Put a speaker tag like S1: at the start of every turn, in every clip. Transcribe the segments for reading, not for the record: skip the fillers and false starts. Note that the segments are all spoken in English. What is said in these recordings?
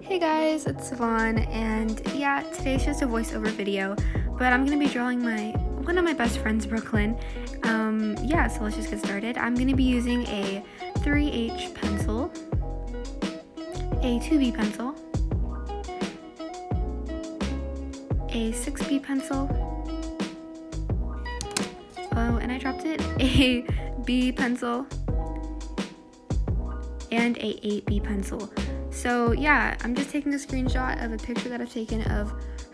S1: Hey guys, it's Savon, and yeah, today's just a voiceover video, but I'm gonna be drawing one of my best friends, Brooklyn. Yeah, so let's just get started. I'm gonna be using a 3H pencil, a 2B pencil, a 6B pencil, oh, and I dropped it, a B pencil, and a 8B pencil. So yeah, I'm just taking a screenshot of a picture that I've taken of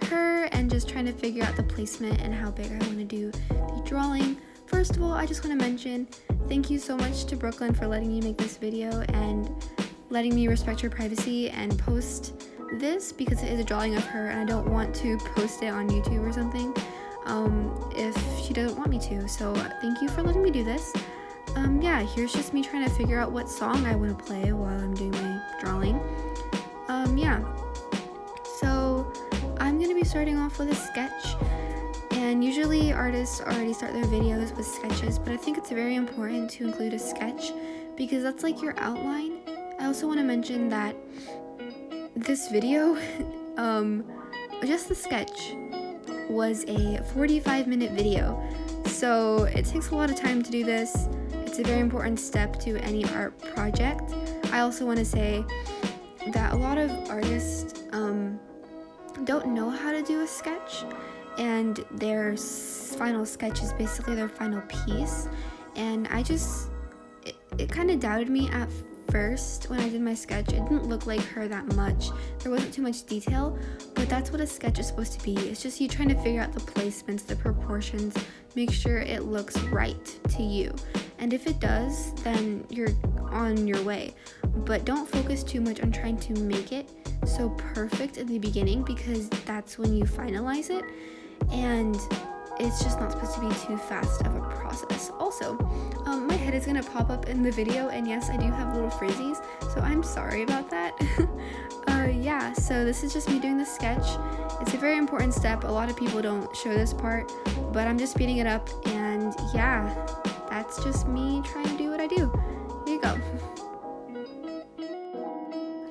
S1: her and just trying to figure out the placement and how big I want to do the drawing. First of all, I just want to mention thank you so much to Brooklyn for letting me make this video and letting me respect her privacy and post this, because it is a drawing of her and I don't want to post it on YouTube or something if she doesn't want me to. So thank you for letting me do this. Yeah, here's just me trying to figure out what song I want to play while I'm doing my drawing. Yeah, so I'm going to be starting off with a sketch, and usually artists already start their videos with sketches, but I think it's very important to include a sketch because that's like your outline. I also want to mention that this video, just the sketch, was a 45-minute video, so it takes a lot of time to do this. It's a very important step to any art project. I also want to say that a lot of artists don't know how to do a sketch, and their final sketch is basically their final piece, and it kind of doubted me at first when I did my sketch. It didn't look like her that much. There wasn't too much detail, but that's what a sketch is supposed to be. It's just you trying to figure out the placements, the proportions, make sure it looks right to you. And if it does, then you're on your way. But don't focus too much on trying to make it so perfect in the beginning, because that's when you finalize it, and it's just not supposed to be too fast of a process. Also, my head is gonna pop up in the video, and yes, I do have little frizzies, so I'm sorry about that. Yeah, so this is just me doing the sketch. It's a very important step. A lot of people don't show this part, but I'm just speeding it up, and yeah, that's just me trying to do what I do. Here you go.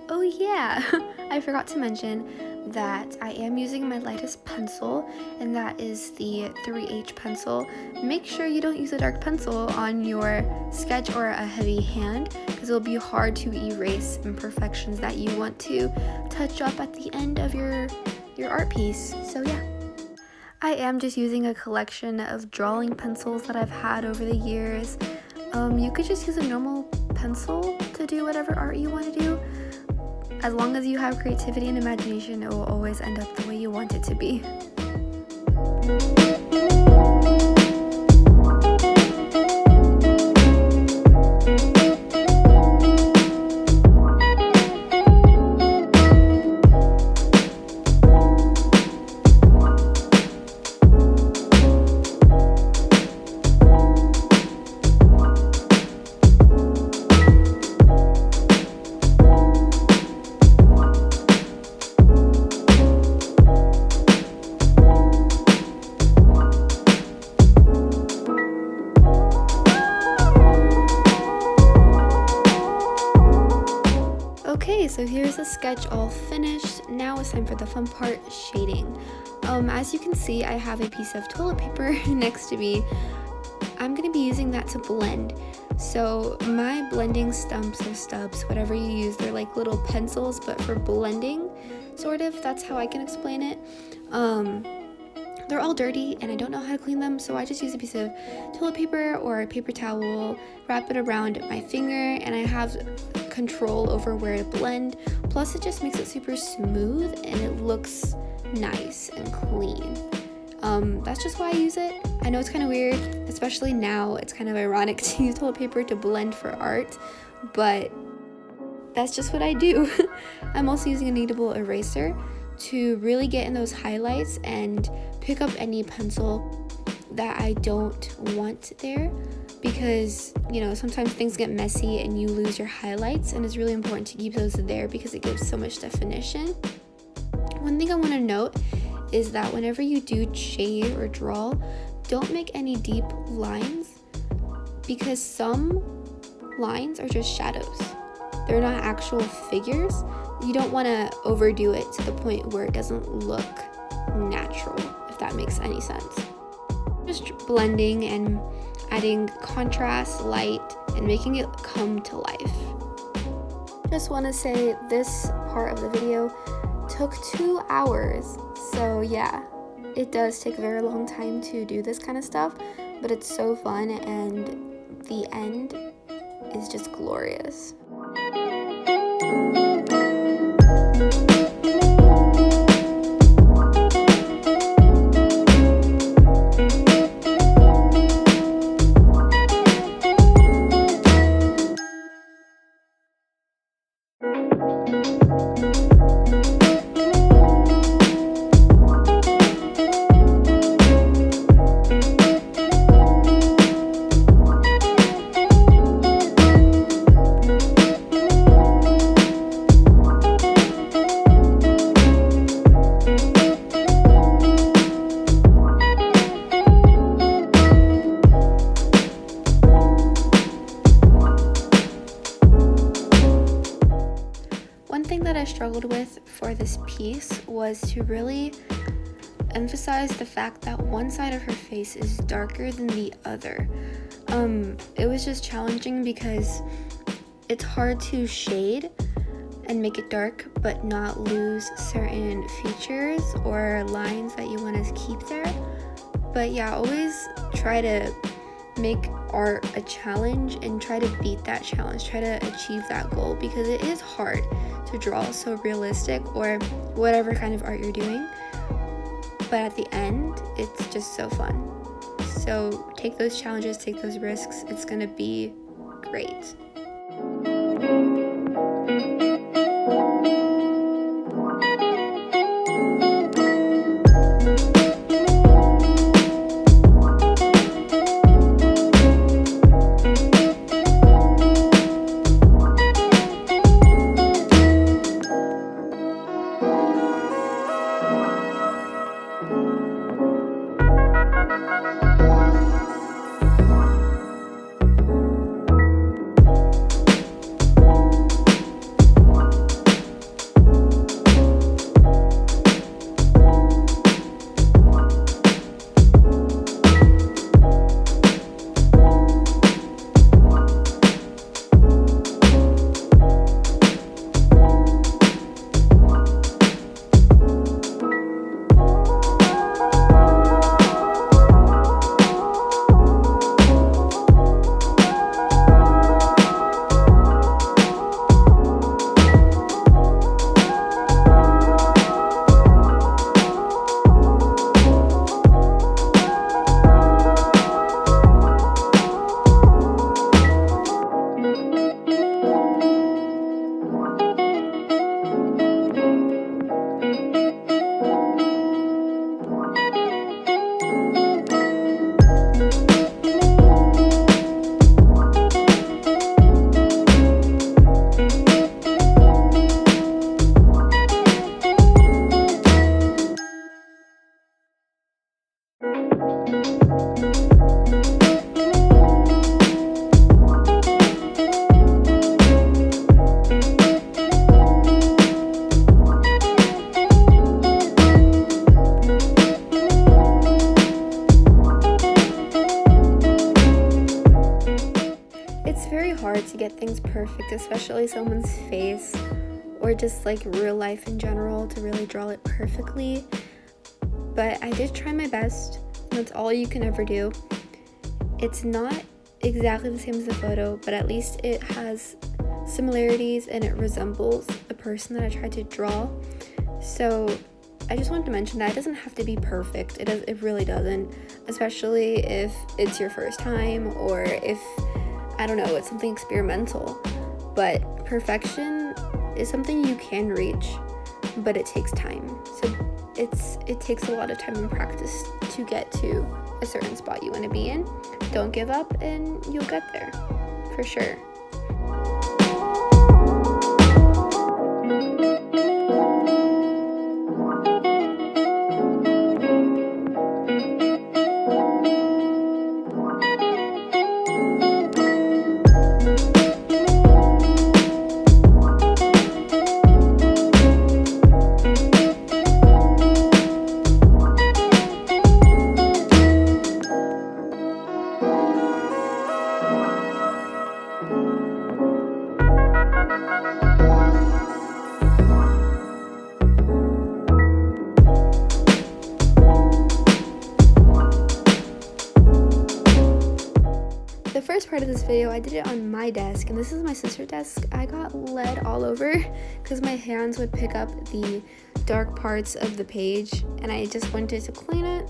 S1: Oh yeah, I forgot to mention that I am using my lightest pencil, and that is the 3H pencil. Make sure you don't use a dark pencil on your sketch or a heavy hand, because it'll be hard to erase imperfections that you want to touch up at the end of your art piece. So yeah. I am just using a collection of drawing pencils that I've had over the years. You could just use a normal pencil to do whatever art you want to do. As long as you have creativity and imagination, it will always end up the way you want it to be. Okay, so here's the sketch all finished. Now it's time for the fun part, shading. As you can see, I have a piece of toilet paper next to me. I'm going to be using that to blend. So my blending stumps or stubs, whatever you use, they're like little pencils, but for blending, sort of. That's how I can explain it. They're all dirty and I don't know how to clean them, so I just use a piece of toilet paper or a paper towel, wrap it around my finger, and I have control over where to blend. Plus it just makes it super smooth and it looks nice and clean. That's just why I use it. I know it's kind of weird, especially now. It's kind of ironic to use toilet paper to blend for art, but that's just what I do. I'm also using a kneadable eraser to really get in those highlights and pick up any pencil that I don't want there, because you know, sometimes things get messy and you lose your highlights, and it's really important to keep those there because it gives so much definition. One thing I want to note is that whenever you do shade or draw, don't make any deep lines, because some lines are just shadows. They're not actual figures. you don't want to overdo it to the point where it doesn't look natural, if that makes any sense. Just blending and adding contrast, light, and making it come to life. Just want to say this part of the video took 2 hours, so yeah, it does take a very long time to do this kind of stuff, but it's so fun and the end is just glorious. That I struggled with for this piece was to really emphasize the fact that one side of her face is darker than the other. It was just challenging because it's hard to shade and make it dark but not lose certain features or lines that you want to keep there. But yeah, always try to make art a challenge and try to beat that challenge, try to achieve that goal, because it is hard to draw so realistic or whatever kind of art you're doing, but at the end it's just so fun. So take those challenges, take those risks, it's gonna be great. Hard to get things perfect, especially someone's face or just like real life in general, to really draw it perfectly. But I did try my best. That's all you can ever do. It's not exactly the same as the photo, but at least it has similarities and it resembles the person that I tried to draw. So I just wanted to mention that it doesn't have to be perfect. It really doesn't, especially if it's your first time or if, I don't know, it's something experimental. But perfection is something you can reach, but it takes time. So it takes a lot of time and practice to get to a certain spot you want to be in. Don't give up and you'll get there, for sure. part of this video, I did it on my desk, and this is my sister's desk. I got lead all over because my hands would pick up the dark parts of the page, and I just wanted to clean it.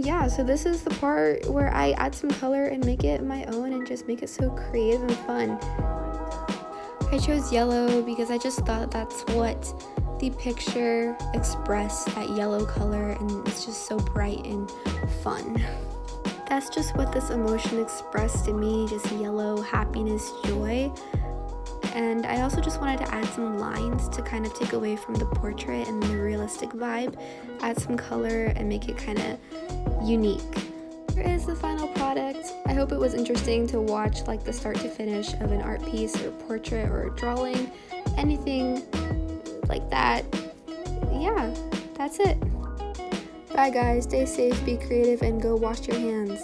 S1: Yeah, so this is the part where I add some color and make it my own and just make it so creative and fun. I chose yellow because I just thought that's what the picture expressed, that yellow color, and it's just so bright and fun. That's just what this emotion expressed to me, just yellow, happiness, joy. And I also just wanted to add some lines to kind of take away from the portrait and the realistic vibe, add some color and make it kind of unique. Here is the final product. I hope it was interesting to watch like the start to finish of an art piece or portrait or drawing, anything like that. Yeah, that's it. Bye guys, stay safe, be creative, and go wash your hands.